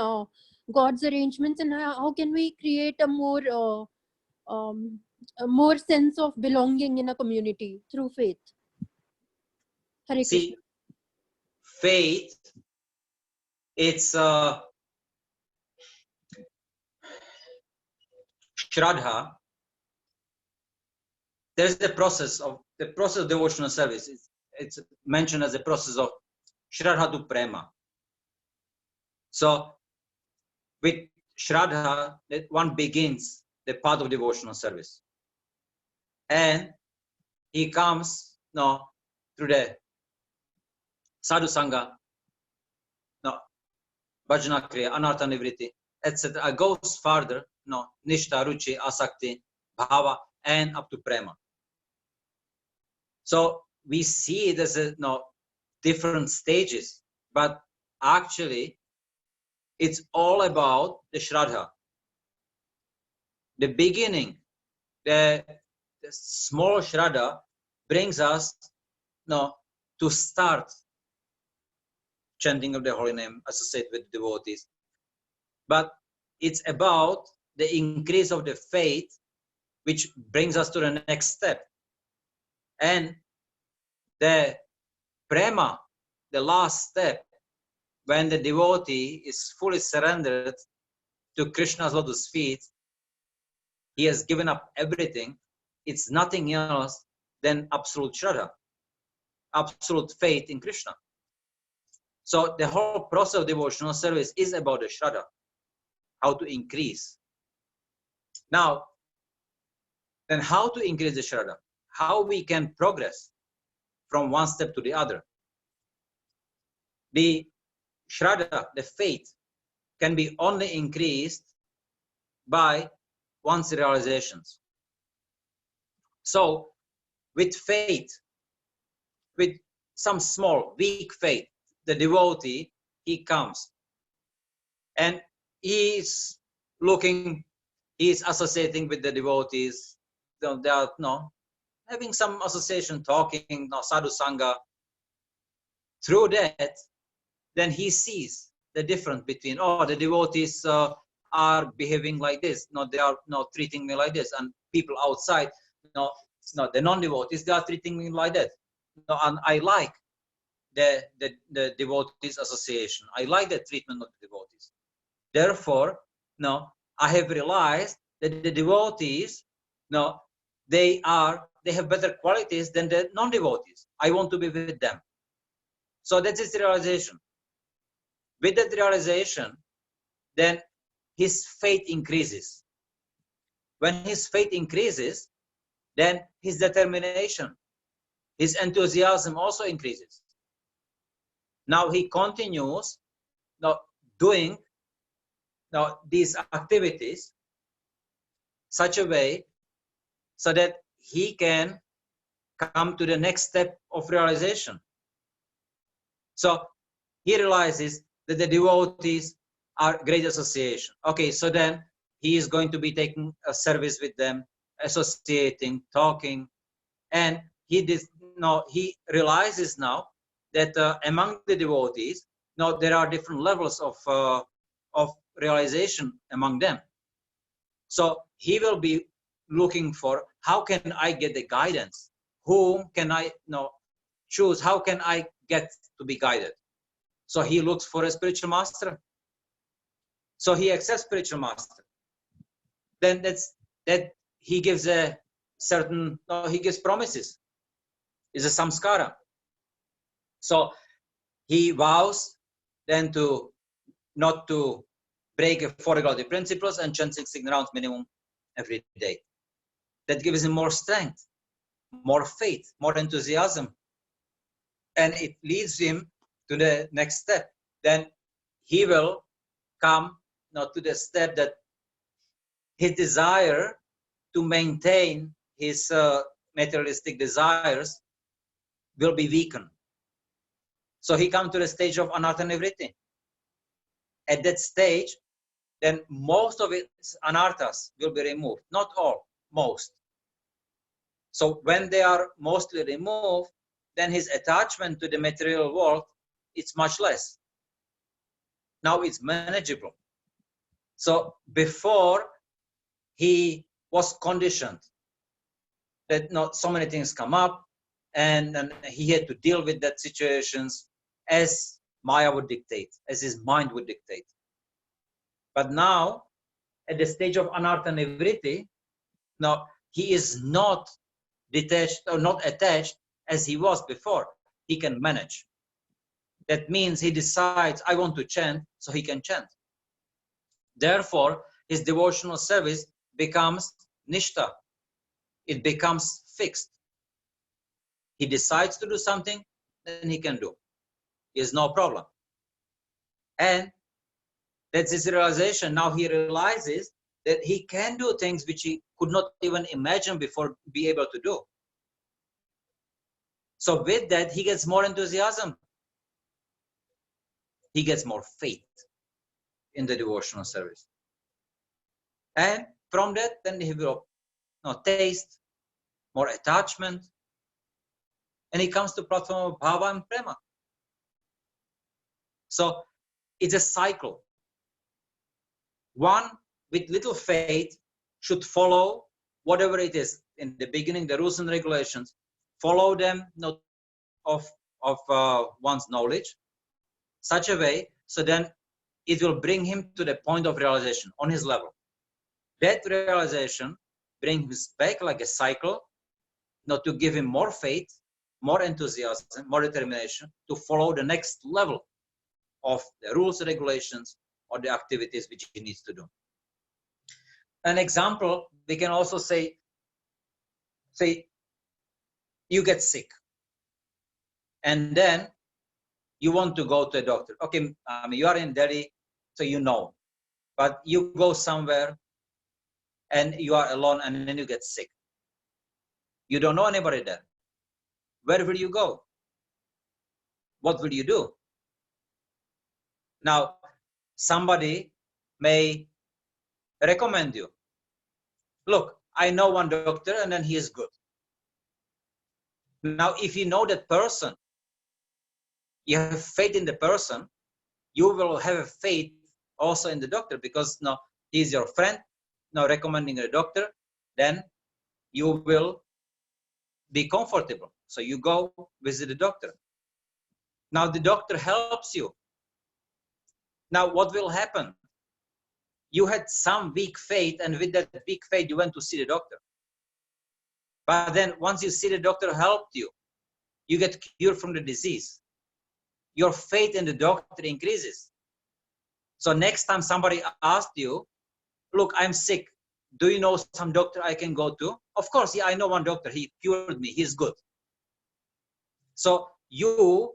God's arrangements, and how can we create a more sense of belonging in a community through faith? Hare Krishna. See, faith, it's Shraddha. There's the process of devotional service. It's mentioned as a process of Shraddha to Prema. So with Shraddha, that one begins the path of devotional service. And he comes through the sadhu sangha, bhajana kriya, anartha nivriti, etc. Goes further, nishta, ruchi, asakti, bhava, and up to prema. So we see it as different stages, but actually it's all about the shraddha. The beginning, the small shraddha brings us to start chanting of the holy name associated with devotees. But it's about the increase of the faith, which brings us to the next step. And the prema, the last step, when the devotee is fully surrendered to Krishna's lotus feet, he has given up everything. It's nothing else than absolute shraddha, absolute faith in Krishna. So the whole process of devotional service is about the shraddha, how to increase. Now, then how to increase the shraddha? How we can progress from one step to the other? The shraddha, the faith, can be only increased by one's realizations. So with faith, with some small, weak faith, the devotee, he comes and he is looking, he is associating with the devotees. They are having some association, talking, sadhu sangha. Through that, then he sees the difference between, the devotees are behaving like this. They are treating me like this, and people outside, the non-devotees, they are treating me like that. And I like the devotees association. I like the treatment of the devotees. Therefore, I have realized that the devotees, they have better qualities than the non-devotees. I want to be with them. So that is the realization. With that realization, then his faith increases. When his faith increases, then his determination, his enthusiasm also increases. Now he continues doing these activities such a way so that he can come to the next step of realization. So he realizes that the devotees are great association. Okay, so then he is going to be taking a service with them, associating, talking, and he realizes now that among the devotees, there are different levels of realization among them. So he will be looking for, how can I get the guidance? Whom can I choose? How can I get to be guided? So he looks for a spiritual master. So he accepts spiritual master. Then that he gives a certain, he gives promises. It's a samskara. So he vows then to not to break 4 equality principles and chant 16 rounds minimum every day. That gives him more strength, more faith, more enthusiasm, and it leads him to the next step. Then he will come now to the step that his desire to maintain his materialistic desires will be weakened. So he comes to the stage of anartha nivritti. At that stage, then most of its anarthas will be removed. Not all, most. So when they are mostly removed, then his attachment to the material world is much less. Now it's manageable. So before, he was conditioned that not so many things come up, and he had to deal with that situations as Maya would dictate, as his mind would dictate. But now, at the stage of anartha nivritti, now he is not detached or not attached as he was before. He can manage. That means he decides, I want to chant, so he can chant. Therefore, his devotional service becomes nishtha. It becomes fixed. He decides to do something, then he can do. There's no problem. And that's his realization. Now he realizes that he can do things which he could not even imagine before be able to do. So with that, he gets more enthusiasm. He gets more faith in the devotional service. And from that, then he will taste more attachment. And he comes to Pratama Bhava and Prema. So it's a cycle. One with little faith should follow whatever it is. In the beginning, the rules and regulations, follow them of one's knowledge, such a way, so then it will bring him to the point of realization on his level. That realization brings back like a cycle, to give him more faith, more enthusiasm, more determination to follow the next level of the rules, regulations, or the activities which he needs to do. An example, we can also say you get sick, and then you want to go to a doctor. Okay, you are in Delhi, so you know, but you go somewhere and you are alone, and then you get sick. You don't know anybody there. Where will you go? What will you do? Now, somebody may recommend you. Look, I know one doctor, and then he is good. Now, if you know that person, you have faith in the person, you will have faith also in the doctor, because now he is your friend, now recommending a doctor, then you will be comfortable. So you go visit the doctor. Now the doctor helps you. Now what will happen? You had some weak faith, and with that weak faith, you went to see the doctor. But then once you see the doctor helped you, you get cured from the disease. Your faith in the doctor increases. So next time somebody asked you, look, I'm sick. Do you know some doctor I can go to? Of course, yeah, I know one doctor. He cured me. He's good. So you,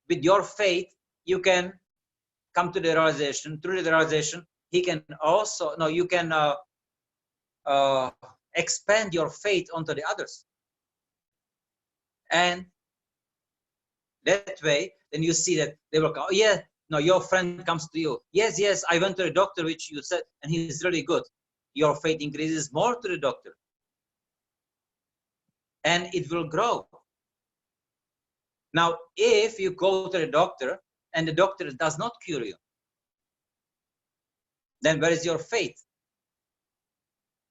with your faith, you can come to the realization. Through the realization, he can also, you can expand your faith onto the others. And that way, then you see that they will go, oh, yeah, your friend comes to you. Yes, I went to the doctor, which you said, and he's really good. Your faith increases more to the doctor. And it will grow. Now, if you go to the doctor and the doctor does not cure you, then where is your faith?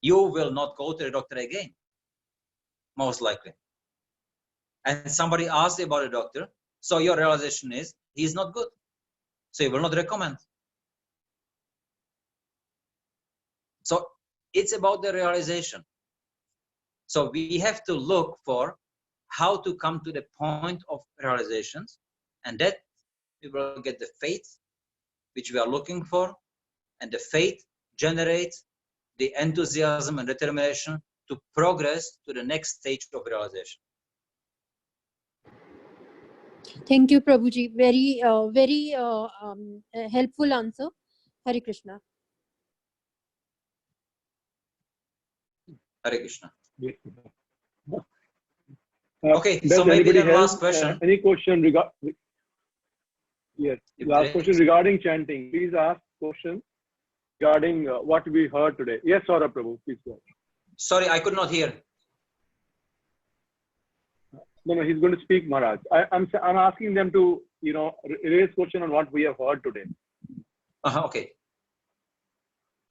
You will not go to the doctor again, most likely. And somebody asks you about a doctor, so your realization is he's not good. So you will not recommend. So it's about the realization. So we have to look for how to come to the point of realizations, and that we will get the faith which we are looking for, And the faith generates the enthusiasm and determination to progress to the next stage of realization. Thank you, Prabhuji. Very helpful answer. Hare Krishna. Hare Krishna. Yes. Okay, Does so maybe anybody then else last question. any question Yes, If last there question is. regarding chanting. Please ask question regarding what we heard today. Yes, Saurabh Prabhu, please go. Sorry, I could not hear. No, he's going to speak, Maharaj. I'm asking them to, raise question on what we have heard today. Okay.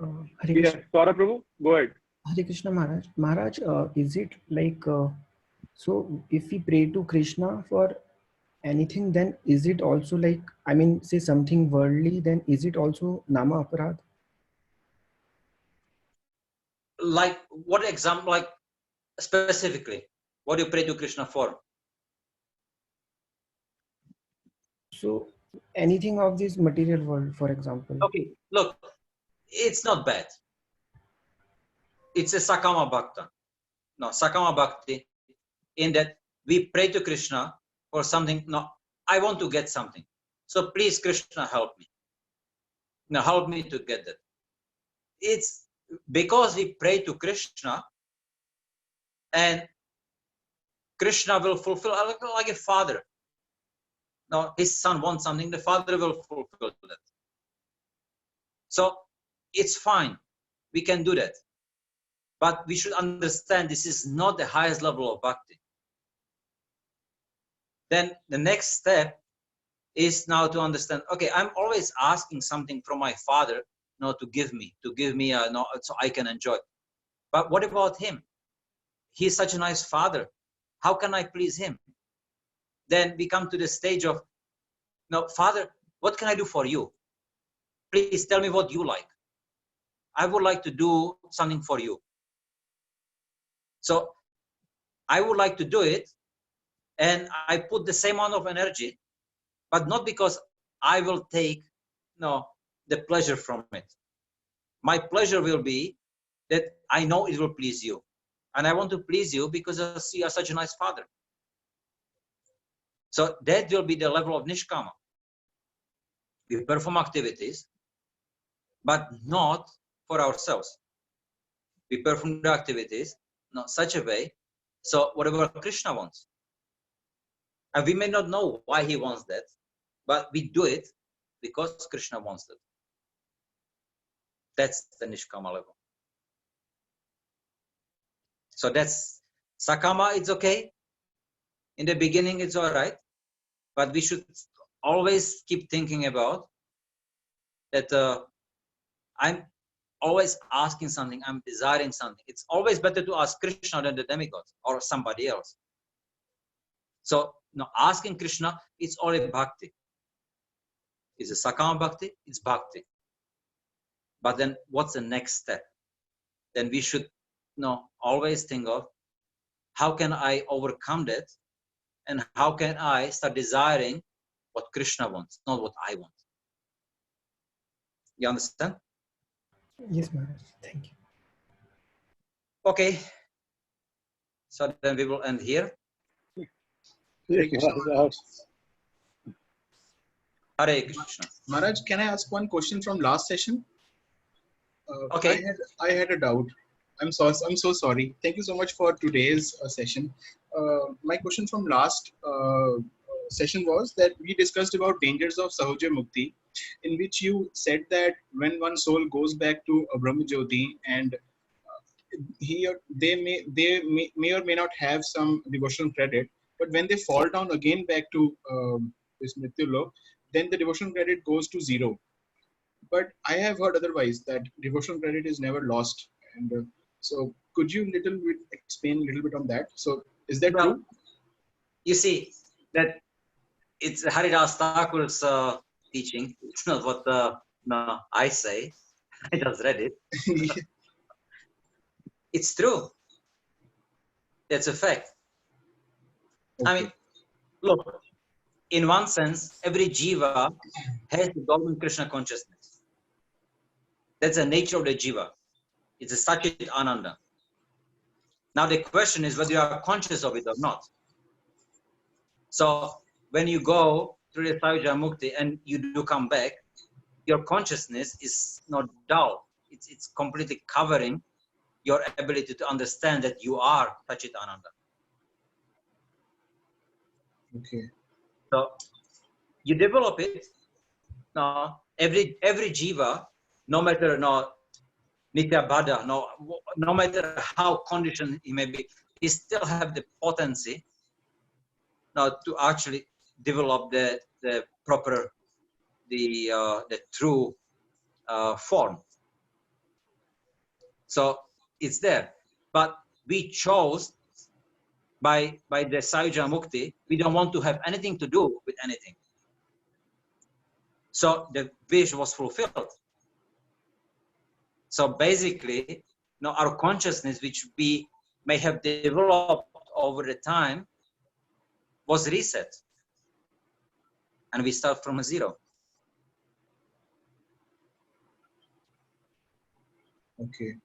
Hare Yes, Krishna, Saurabh Prabhu, go ahead. Hare Krishna Maharaj. Maharaj, is it like, so if we pray to Krishna for anything, then is it also like, I mean, say something worldly, then is it also Nama Aparad? Like what example, like specifically, what do you pray to Krishna for? So anything of this material world, for example. Okay, look, it's not bad. It's a Sakama Bhakta. No, Sakama Bhakti, in that we pray to Krishna for something. No, I want to get something. So please, Krishna, help me. Now, help me to get that. It's because we pray to Krishna, and Krishna will fulfill, like a father. Now, his son wants something, the father will fulfill that. So it's fine. We can do that. But we should understand this is not the highest level of bhakti. Then the next step is now to understand, okay, I'm always asking something from my father, to give me, so I can enjoy. But what about him? He's such a nice father. How can I please him? Then we come to the stage of, no, Father, what can I do for you? Please tell me what you like. I would like to do something for you. So I would like to do it, and I put the same amount of energy, but not because I will take the pleasure from it. My pleasure will be that I know it will please you. And I want to please you because you are such a nice father. So that will be the level of nishkama. We perform activities, but not for ourselves. We perform the activities in such a way, so whatever Krishna wants. And we may not know why he wants that, but we do it because Krishna wants that. That's the nishkama level. So that's Sakama, it's okay. In the beginning, it's all right. But we should always keep thinking about that I'm always asking something, I'm desiring something. It's always better to ask Krishna than the demigod or somebody else. So asking Krishna, it's all a bhakti. It's a Sakama bhakti, it's bhakti. But then what's the next step? Then we should always think of how can I overcome that, and how can I start desiring what Krishna wants, not what I want. You understand? Yes, Maharaj. Thank you. Okay. So then we will end here. Yes, Maharaj. Hare Krishna. Maharaj, can I ask one question from last session? Okay. I had a doubt. I'm so sorry. Thank you so much for today's session. My question from last session was that we discussed about dangers of Sahaja Mukti, in which you said that when one soul goes back to Brahma Jyoti and they may or may not have some devotional credit, but when they fall down again back to this Mrityu Lok, then the devotional credit goes to 0. But I have heard otherwise, that devotional credit is never lost. And so could you explain a little bit on that? So is that true? You see, that it's Haridas Thakur's teaching. It's not what I say. I just read it. It's true. That's a fact. Okay. I mean, look, in one sense, every jiva has the dominant Krishna consciousness. That's the nature of the jiva. It's a Sachit Ananda. Now the question is whether you are conscious of it or not. So when you go through the Sahaja Mukti and you do come back, your consciousness is not dull. It's completely covering your ability to understand that you are Sachit Ananda. Okay. So you develop it. Now every jiva, no matter Nitya Bada, no matter how conditioned he may be, he still have the potency now to actually develop the proper, the true form. So it's there, but we chose by the Sahaja Mukti, we don't want to have anything to do with anything. So the wish was fulfilled. So basically, our consciousness, which we may have developed over the time, was reset. And we start from a zero. Okay.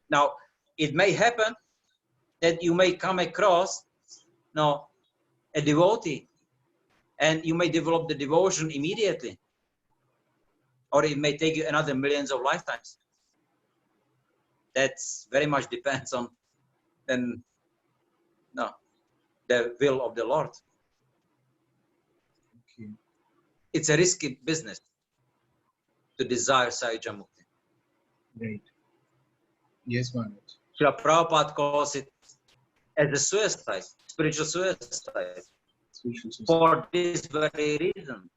Now, it may happen that you may come across a devotee, and you may develop the devotion immediately. Or it may take you another millions of lifetimes. That's very much depends on the will of the Lord. Okay. It's a risky business to desire Sahaja Mukti. Right. Yes, Maharaj. Srila Prabhupada calls it as a suicide, spiritual suicide, for this very reason.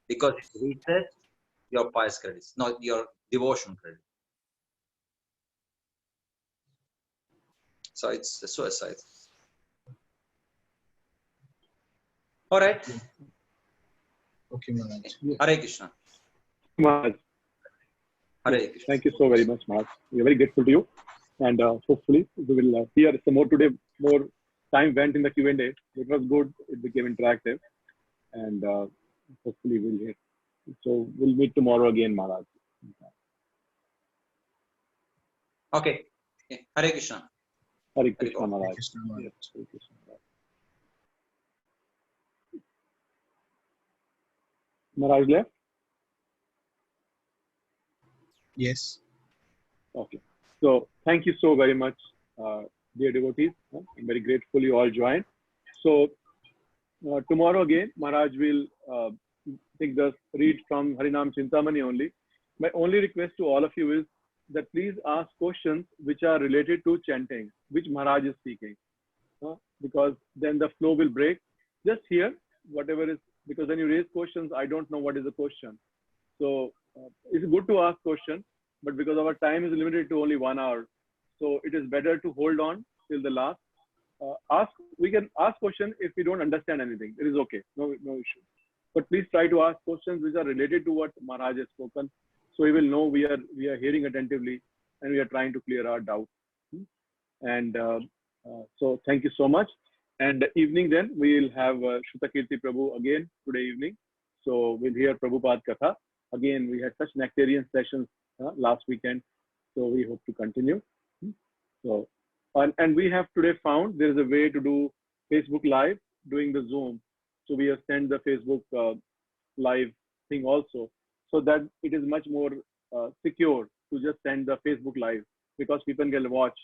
Because it resets your pious credits, not your devotion credit. So it's a suicide. All right. Okay, Maharaj. Hare Krishna. Maharaj. Hare Krishna. Thank you so very much, Maharaj. We are very grateful to you. And hopefully we will hear some more today. More time went in the Q&A. It was good. It became interactive. And hopefully we'll hear. So we'll meet tomorrow again, Maharaj. Okay. Hare Krishna. Hare Krishna, Maharaj. Hare Krishna, Maharaj. Yes, Hare Krishna, Maharaj. Maharaj left? Yes. Okay. So thank you so very much, dear devotees. I'm very grateful you all joined. So tomorrow again, Maharaj will read from Harinaam Cintamani only. My only request to all of you is that please ask questions which are related to chanting, which Maharaj is speaking. Because then the flow will break. Just hear whatever is, because when you raise questions, I don't know what is the question. So it's good to ask questions, but because our time is limited to only 1 hour, so it is better to hold on till the last. We can ask questions if we don't understand anything. It is okay, no issue. But please try to ask questions which are related to what Maharaj has spoken, so we will know we are hearing attentively and we are trying to clear our doubts. And so thank you so much. And evening then we will have Shrutakirti Prabhu again today evening. So we'll hear Prabhupada Katha. Again, we had such nectarian sessions last weekend. So we hope to continue. So, and we have today found there is a way to do Facebook Live doing the Zoom. So we have sent the Facebook Live thing also, so that it is much more secure to just send the Facebook Live, because people can watch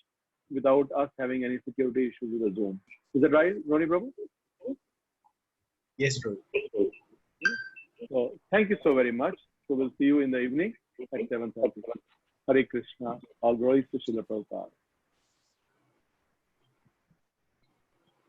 without us having any security issues with the Zoom. Is that right, Roni Prabhu? Yes, Prabhu. So thank you so very much. So we'll see you in the evening at 7:30. Hare Krishna. All glories to Srila Prabhupada.